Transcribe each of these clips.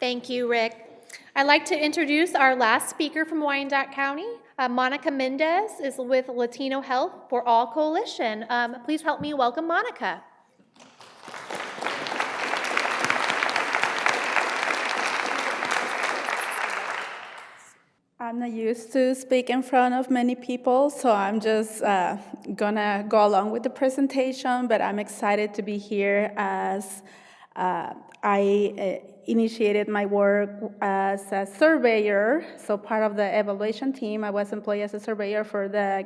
Thank you, Rick. I'd like to introduce our last speaker from Wyandotte County. Monica Mendez is with Latino Health for All Coalition. Please help me welcome Monica. I'm not used to speak in front of many people, so I'm just gonna go along with the presentation, but I'm excited to be here as I initiated my work as a surveyor, so part of the evaluation team. I was employed as a surveyor for the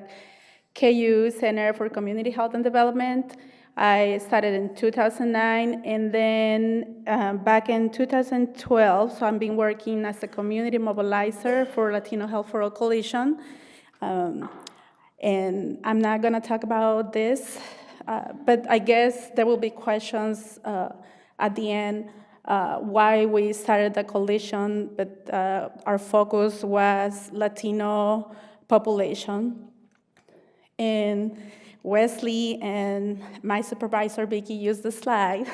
KU Center for Community Health and Development. I started in 2009, and then back in 2012, so I've been working as a community mobilizer for Latino Health for All Coalition. And I'm not gonna talk about this, but I guess there will be questions at the end why we started the coalition, but our focus was Latino population. And Wesley and my supervisor, Vicky, used the slide.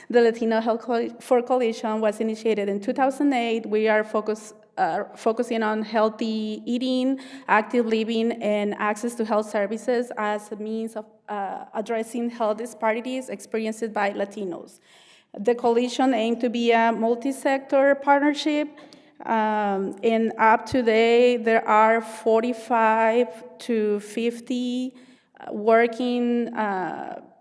The Latino Health for Coalition was initiated in 2008. We are focusing on healthy eating, active living, and access to health services as a means of addressing health disparities experienced by Latinos. The coalition aimed to be a multi-sector partnership. And up to date, there are 45 to 50 working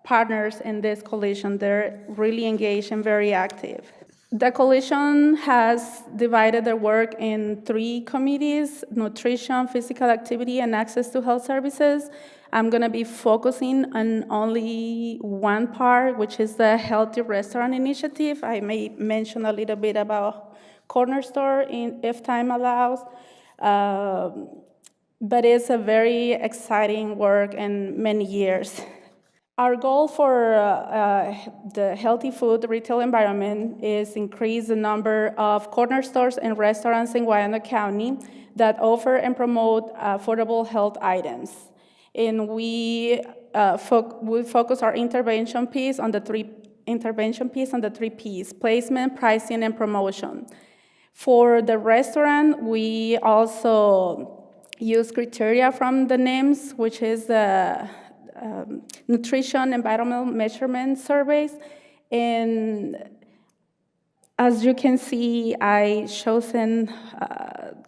partners in this coalition. They're really engaged and very active. The coalition has divided their work in 3 committees: nutrition, physical activity, and access to health services. I'm gonna be focusing on only one part, which is the Healthy Restaurant Initiative. I may mention a little bit about Corner Store if time allows. But it's a very exciting work in many years. Our goal for the healthy food retail environment is increase the number of corner stores and restaurants in Wyandotte County that offer and promote affordable health items. And we focus our intervention piece on the three P's: placement, pricing, and promotion. For the restaurant, we also use criteria from the NIMS, which is the Nutrition Environmental Measurement Surveys. And as you can see, I chosen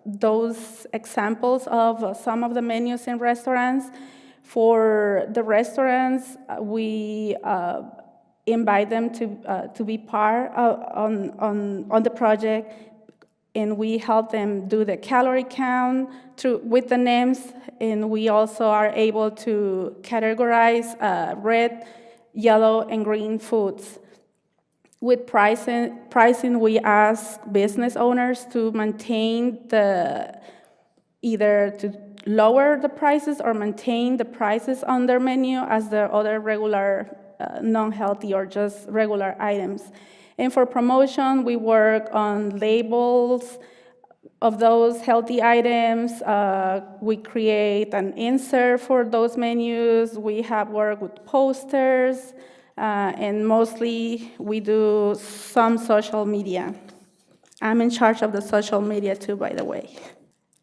those examples of some of the menus in restaurants. For the restaurants, we invite them to be part on the project, and we help them do the calorie count with the names, and we also are able to categorize red, yellow, and green foods. With pricing, we ask business owners to maintain either to lower the prices or maintain the prices on their menu as the other regular non-healthy or just regular items. And for promotion, we work on labels of those healthy items. We create an insert for those menus. We have worked with posters, and mostly we do some social media. I'm in charge of the social media too, by the way.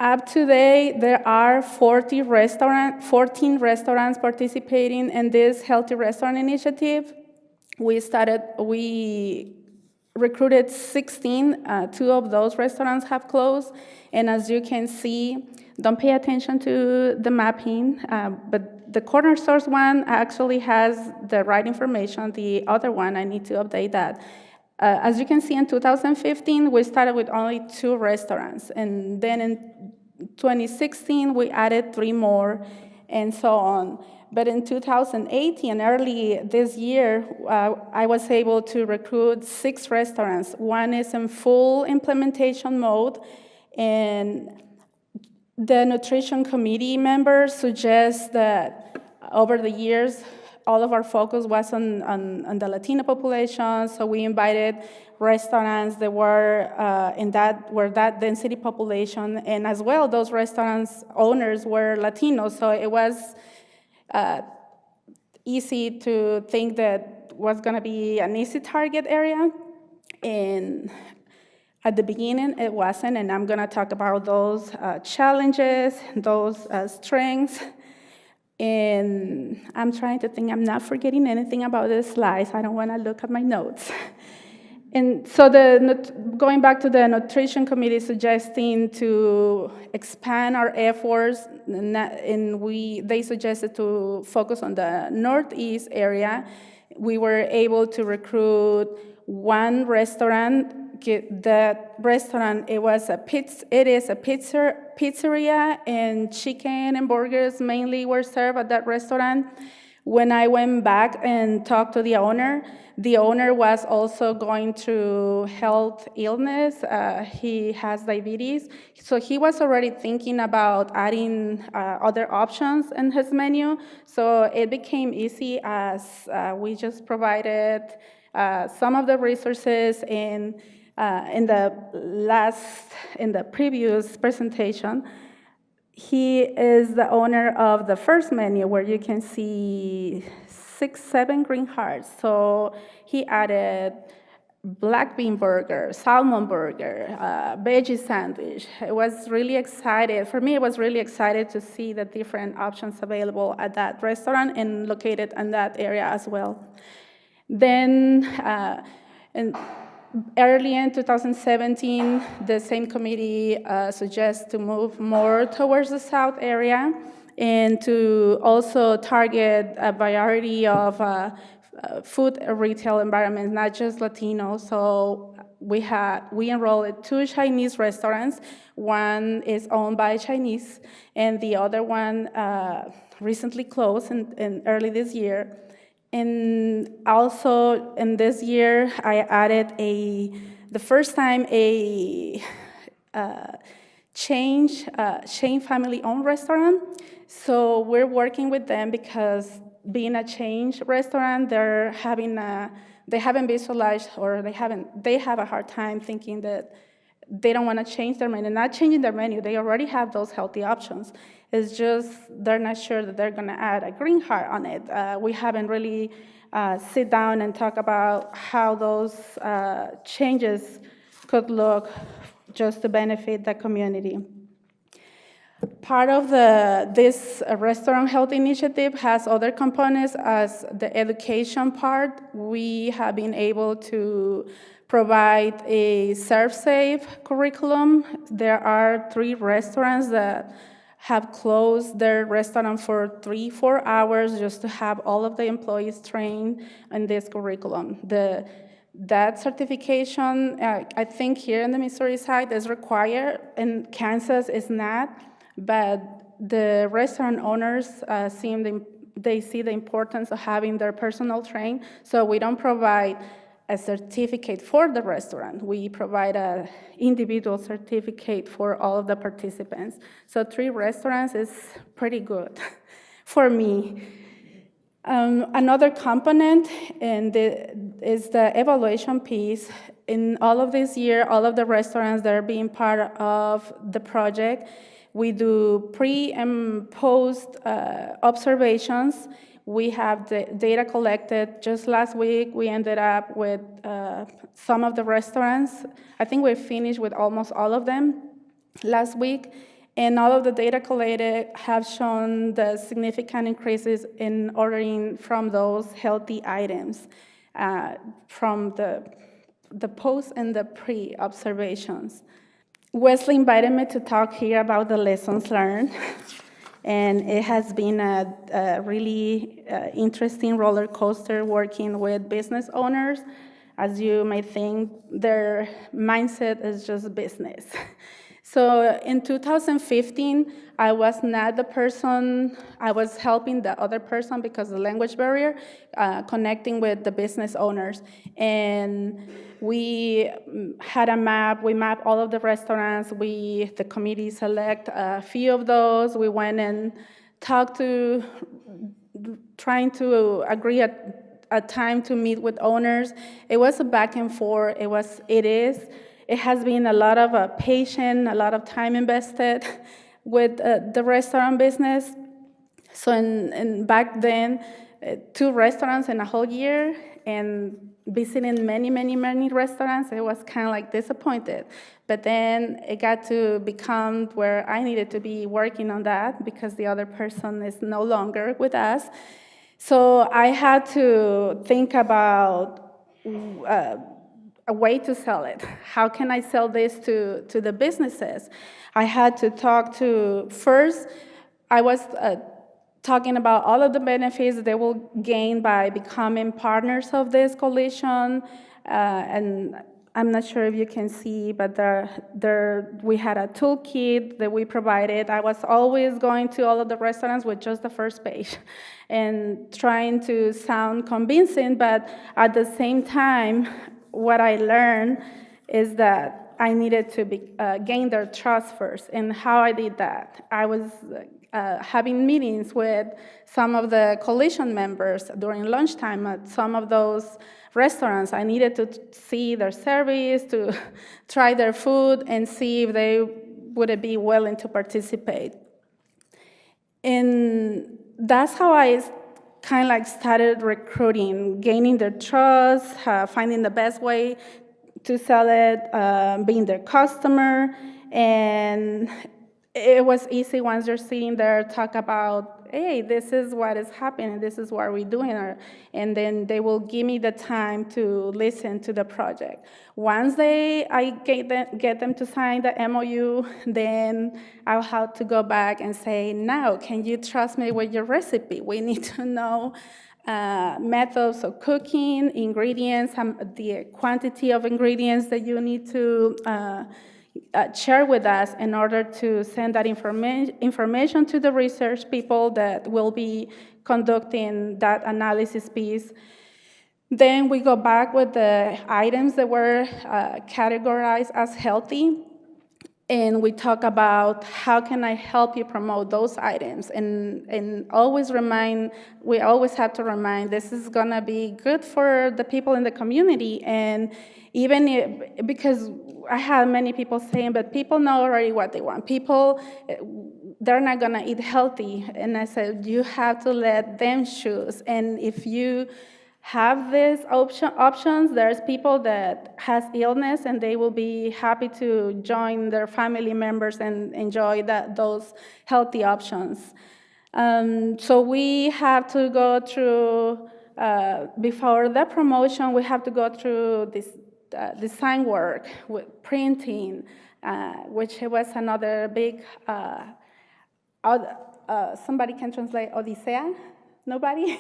Up to date, there are 14 restaurants participating in this Healthy Restaurant Initiative. We recruited 16. 2 of those restaurants have closed. And as you can see, don't pay attention to the mapping, but the corner stores one actually has the right information. The other one, I need to update that. As you can see, in 2015, we started with only 2 restaurants. And then in 2016, we added 3 more, and so on. But in 2018, early this year, I was able to recruit 6 restaurants. One is in full implementation mode, and the nutrition committee members suggest that over the years, all of our focus was on the Latino population, so we invited restaurants that were that density population, and as well, those restaurants owners were Latinos, so it was easy to think that was gonna be an easy target area. And At the beginning, it wasn't, and I'm gonna talk about those challenges, those strengths, and I'm trying to think I'm not forgetting anything about this slides. I don't wanna look at my notes. And so going back to the nutrition committee suggesting to expand our efforts, they suggested to focus on the northeast area. We were able to recruit one restaurant. That restaurant, it is a pizzeria, and chicken and burgers mainly were served at that restaurant. When I went back and talked to the owner was also going through health illness. He has diabetes, so he was already thinking about adding other options in his menu. So it became easy as we just provided some of the resources in the previous presentation. He is the owner of the first menu where you can see 7 green hearts. So he added black bean burger, salmon burger, veggie sandwich. It was really excited. For me, it was really excited to see the different options available at that restaurant and located in that area as well. Then, early in 2017, the same committee suggests to move more towards the south area and to also target a variety of food retail environments, not just Latino. So we enrolled at 2 Chinese restaurants. One is owned by Chinese, and the other one recently closed in early this year. And also in this year, I added the first time a chain family-owned restaurant. So we're working with them because being a chain restaurant, they haven't visualized, or they have a hard time thinking that they don't want to change their menu. Not changing their menu, they already have those healthy options. It's just they're not sure that they're going to add a green heart on it. We haven't really sit down and talk about how those changes could look just to benefit the community. Part of this restaurant health initiative has other components as the education part. We have been able to provide a serve-safe curriculum. There are 3 restaurants that have closed their restaurant for 3-4 hours just to have all of the employees trained in this curriculum. That certification, I think here in the Missouri side is required, in Kansas is not, but the restaurant owners they see the importance of having their personal train, so we don't provide a certificate for the restaurant. We provide an individual certificate for all of the participants. So 3 restaurants is pretty good for me. Another component is the evaluation piece. In all of this year, all of the restaurants that are being part of the project, we do pre and post observations. We have the data collected. Just last week, we ended up with some of the restaurants. I think we finished with almost all of them last week. And all of the data collated have shown the significant increases in ordering from those healthy items from the post and the pre-observations. Wesley invited me to talk here about the lessons learned. And it has been a really interesting roller coaster working with business owners. As you may think, their mindset is just business. So in 2015, I was not the person, I was helping the other person because of the language barrier, connecting with the business owners. And we had a map, we mapped all of the restaurants, the committee select a few of those. We went and talked trying to agree a time to meet with owners. It was a back and forth, it has been a lot of patience, a lot of time invested with the restaurant business. So back then, 2 restaurants in a whole year, and visiting many restaurants, it was kind of like disappointed. But then it got to become where I needed to be working on that because the other person is no longer with us. So I had to think about a way to sell it. How can I sell this to the businesses? I had to talk to, first, I was talking about all of the benefits they will gain by becoming partners of this coalition. And I'm not sure if you can see, but we had a toolkit that we provided. I was always going to all of the restaurants with just the first page and trying to sound convincing, but at the same time, what I learned is that I needed to gain their trust first. And how I did that, I was having meetings with some of the coalition members during lunchtime at some of those restaurants. I needed to see their service, to try their food, and see if they would be willing to participate. And that's how I kind of like started recruiting, gaining their trust, finding the best way to sell it, being their customer. And it was easy once you're sitting there, talk about, hey, this is what is happening, this is what we're doing, and then they will give me the time to listen to the project. Once I get them to sign the MOU, then I'll have to go back and say, now, can you trust me with your recipe? We need to know methods of cooking, ingredients, the quantity of ingredients that you need to share with us in order to send that information to the research people that will be conducting that analysis piece. Then we go back with the items that were categorized as healthy, and we talk about how can I help you promote those items, and we always have to remind this is gonna be good for the people in the community, and because I had many people saying, but people know already what they want. People, they're not gonna eat healthy, and I said, you have to let them choose, and if you have these options, there's people that has illness and they will be happy to join their family members and enjoy those healthy options. So we have to go through, before the promotion, we have to go through this design work with printing, which was another big, somebody can translate Odisea? Nobody?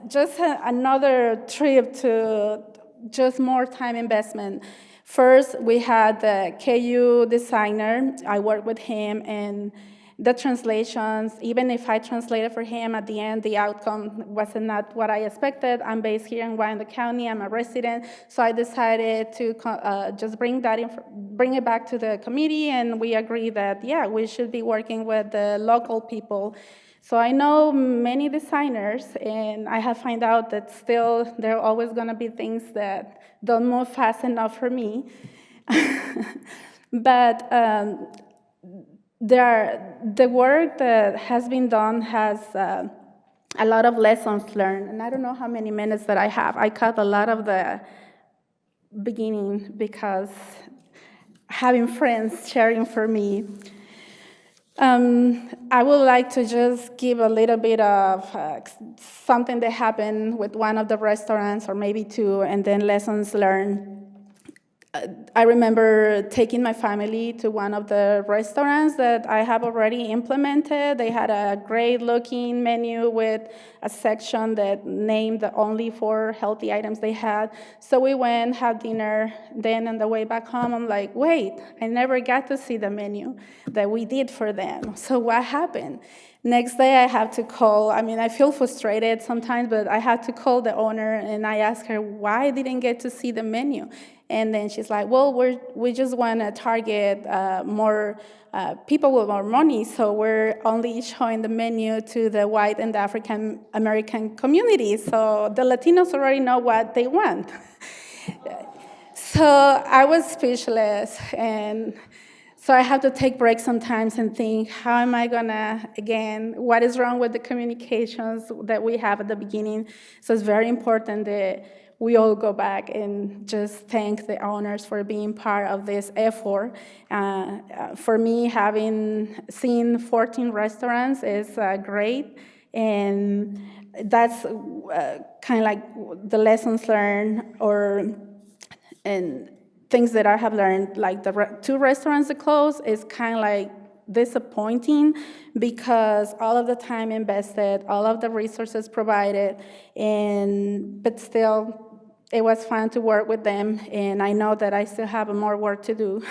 Just another trip to just more time investment. First, we had the KU designer. I worked with him, and the translations, even if I translated for him, at the end, the outcome wasn't not what I expected. I'm based here in Wyandotte County. I'm a resident, so I decided to just bring it back to the committee, and we agreed that, yeah, we should be working with the local people. So I know many designers, and I have found out that still there are always going to be things that don't move fast enough for me. But the work that has been done has a lot of lessons learned, and I don't know how many minutes that I have. I cut a lot of the beginning because having friends sharing for me. I would like to just give a little bit of something that happened with one of the restaurants, or maybe two, and then lessons learned. I remember taking my family to one of the restaurants that I have already implemented. They had a great-looking menu with a section that named the only 4 healthy items they had. So we went, had dinner. Then on the way back home, I'm like, wait, I never got to see the menu that we did for them. So what happened? Next day, I have to call. I mean, I feel frustrated sometimes, but I had to call the owner, and I asked her, why I didn't get to see the menu? And then she's like, well, we just want to target more people with more money, so we're only showing the menu to the white and the African American community. So the Latinos already know what they want. So I was speechless, and So I have to take breaks sometimes and think, how am I gonna, again, what is wrong with the communications that we have at the beginning? So it's very important that we all go back and just thank the owners for being part of this effort. For me, having seen 14 restaurants is great, and that's kind of like the lessons learned and things that I have learned, like the two restaurants that closed, is kind of like disappointing because all of the time invested, all of the resources provided, but still, it was fun to work with them, and I know that I still have more work to do.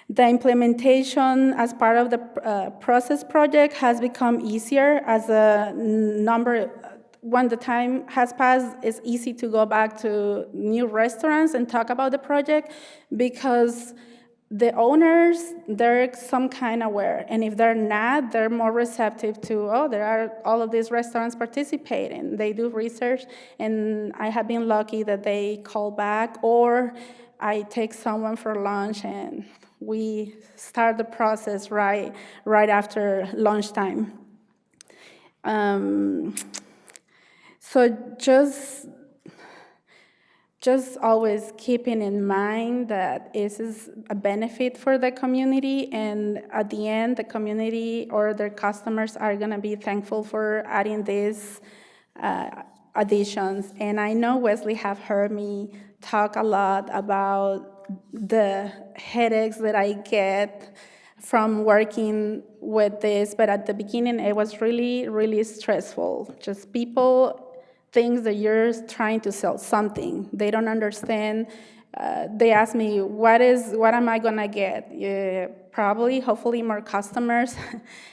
The implementation as part of the process project has become easier as when the time has passed, it's easy to go back to new restaurants and talk about the project because the owners, they're some kind of aware. And if they're not, they're more receptive to, oh, there are all of these restaurants participating. They do research, and I have been lucky that they call back, or I take someone for lunch and we start the process right after lunchtime. So just always keeping in mind that this is a benefit for the community, and at the end, the community or their customers are gonna be thankful for adding these additions. And I know Wesley have heard me talk a lot about the headaches that I get from working with this, but at the beginning, it was really, really stressful. Just people think that you're trying to sell something. They don't understand. They ask me, what am I gonna get? Probably, hopefully, more customers,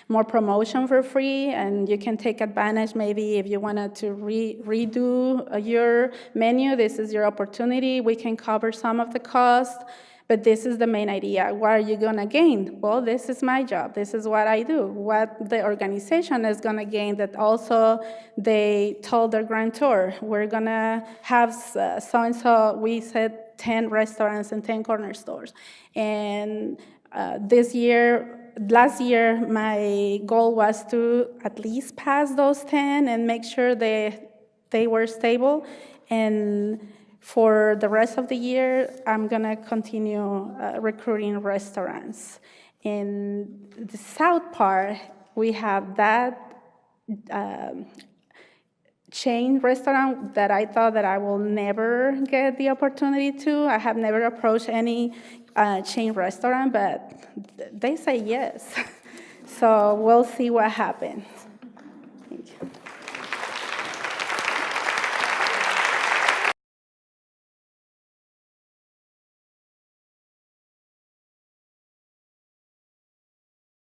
more promotion for free, and you can take advantage. Maybe if you wanted to redo your menu, this is your opportunity. We can cover some of the cost. But this is the main idea. What are you gonna gain? Well, this is my job. This is what I do. What the organization is gonna gain, that also they told their grantor, we're gonna have so-and-so, we said 10 restaurants and 10 corner stores. And last year, my goal was to at least pass those 10 and make sure they were stable. And for the rest of the year, I'm gonna continue recruiting restaurants. In the south part, we have that chain restaurant that I thought that I will never get the opportunity to. I have never approached any chain restaurant, but they say yes. So we'll see what happens.